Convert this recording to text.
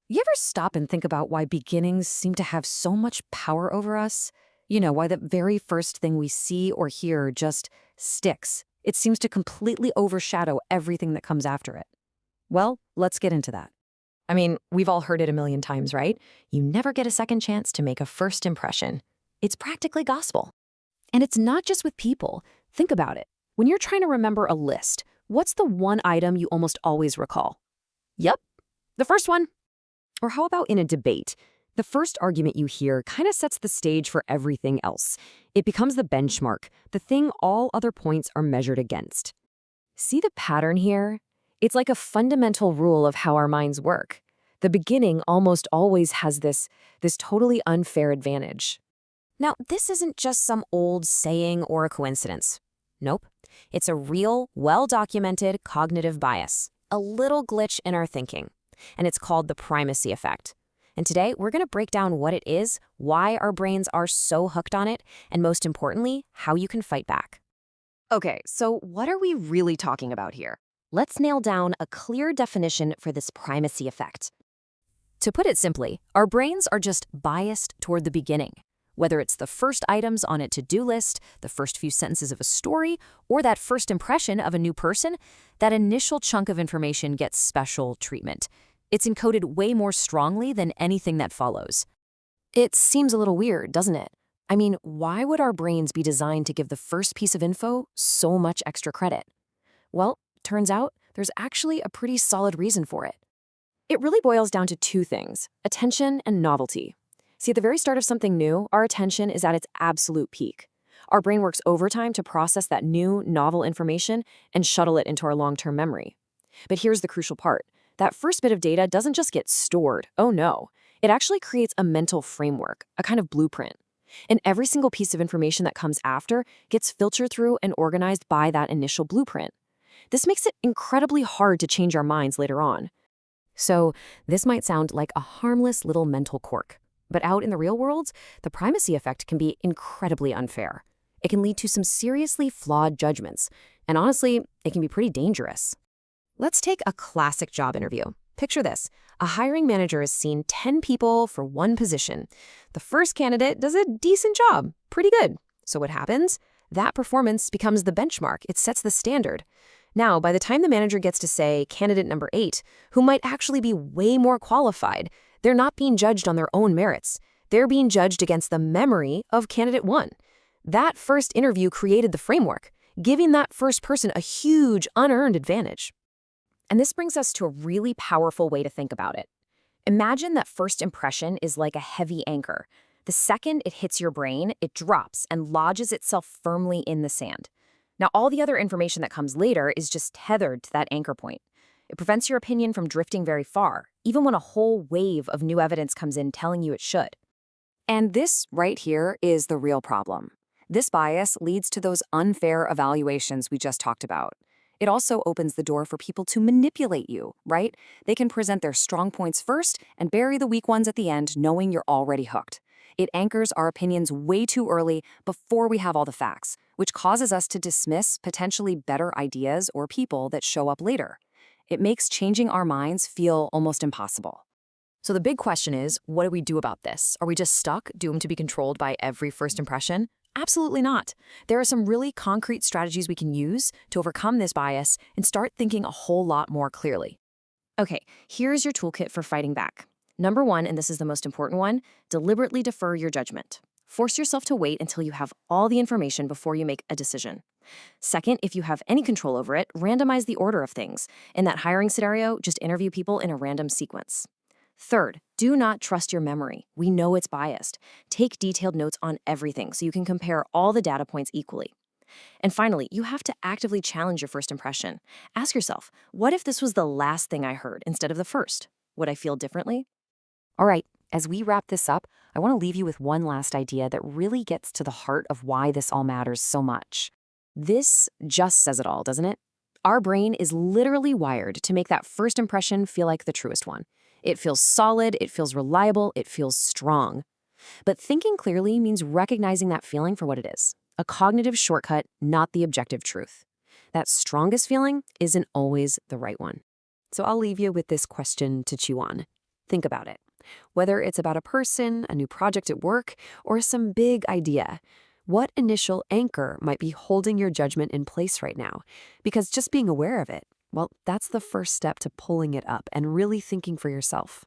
You ever stop and think about why beginnings seem to have so much power over us? Why the very first thing we see or hear just sticks. It seems to completely overshadow everything that comes after it. Well, let's get into that. I mean, we've all heard it a million times, right? You never get a second chance to make a first impression. It's practically gospel. And it's not just with people. Think about it. When you're trying to remember a list, what's the one item you almost always recall? Yep, the first one. Or how about in a debate? The first argument you hear kind of sets the stage for everything else. It becomes the benchmark, the thing all other points are measured against. See the pattern here? It's like a fundamental rule of how our minds work. The beginning almost always has this totally unfair advantage. Now, this isn't just some old saying or a coincidence. Nope. It's a real, well-documented cognitive bias, a little glitch in our thinking. And it's called the primacy effect. And today, we're going to break down what it is, why our brains are so hooked on it, and most importantly, how you can fight back. Okay, so what are we really talking about here? Let's nail down a clear definition for this primacy effect. To put it simply, our brains are just biased toward the beginning. Whether it's the first items on a to-do list, the first few sentences of a story, or that first impression of a new person, that initial chunk of information gets special treatment. It's encoded way more strongly than anything that follows. It seems a little weird, doesn't it? I mean, why would our brains be designed to give the first piece of info so much extra credit? Well, turns out there's actually a pretty solid reason for it. It really boils down to two things: attention and novelty. See, at the very start of something new, our attention is at its absolute peak. Our brain works overtime to process that new, novel information and shuttle it into our long-term memory. But here's the crucial part. That first bit of data doesn't just get stored. Oh no. It actually creates a mental framework, a kind of blueprint. And every single piece of information that comes after gets filtered through and organized by that initial blueprint. This makes it incredibly hard to change our minds later on. So, this might sound like a harmless little mental quirk. But out in the real world, the primacy effect can be incredibly unfair. It can lead to some seriously flawed judgments. And honestly, it can be pretty dangerous. Let's take a classic job interview. Picture this. A hiring manager has seen 10 people for one position. The first candidate does a decent job, pretty good. So what happens? That performance becomes the benchmark. It sets the standard. Now, by the time the manager gets to say candidate number 8, who might actually be way more qualified, they're not being judged on their own merits. They're being judged against the memory of candidate 1. That first interview created the framework, giving that first person a huge unearned advantage. And this brings us to a really powerful way to think about it. Imagine that first impression is like a heavy anchor. The second it hits your brain, it drops and lodges itself firmly in the sand. Now, all the other information that comes later is just tethered to that anchor point. It prevents your opinion from drifting very far, even when a whole wave of new evidence comes in telling you it should. And this right here is the real problem. This bias leads to those unfair evaluations we just talked about. It also opens the door for people to manipulate you, right? They can present their strong points first and bury the weak ones at the end, knowing you're already hooked. It anchors our opinions way too early before we have all the facts, which causes us to dismiss potentially better ideas or people that show up later. It makes changing our minds feel almost impossible. So the big question is, what do we do about this? Are we just stuck, doomed to be controlled by every first impression? Absolutely not. There are some really concrete strategies we can use to overcome this bias and start thinking a whole lot more clearly. Okay, here's your toolkit for fighting back. Number 1, and this is the most important one, deliberately defer your judgment. Force yourself to wait until you have all the information before you make a decision. Second, if you have any control over it, randomize the order of things. In that hiring scenario, just interview people in a random sequence. Third, do not trust your memory. We know it's biased. Take detailed notes on everything so you can compare all the data points equally. And finally, you have to actively challenge your first impression. Ask yourself, what if this was the last thing I heard instead of the first? Would I feel differently? All right, as we wrap this up, I want to leave you with one last idea that really gets to the heart of why this all matters so much. This just says it all, doesn't it? Our brain is literally wired to make that first impression feel like the truest one. It feels solid, it feels reliable, it feels strong. But thinking clearly means recognizing that feeling for what it is. A cognitive shortcut, not the objective truth. That strongest feeling isn't always the right one. So I'll leave you with this question to chew on. Think about it. Whether it's about a person, a new project at work, or some big idea, what initial anchor might be holding your judgment in place right now? Because just being aware of it, well, that's the first step to pulling it up and really thinking for yourself.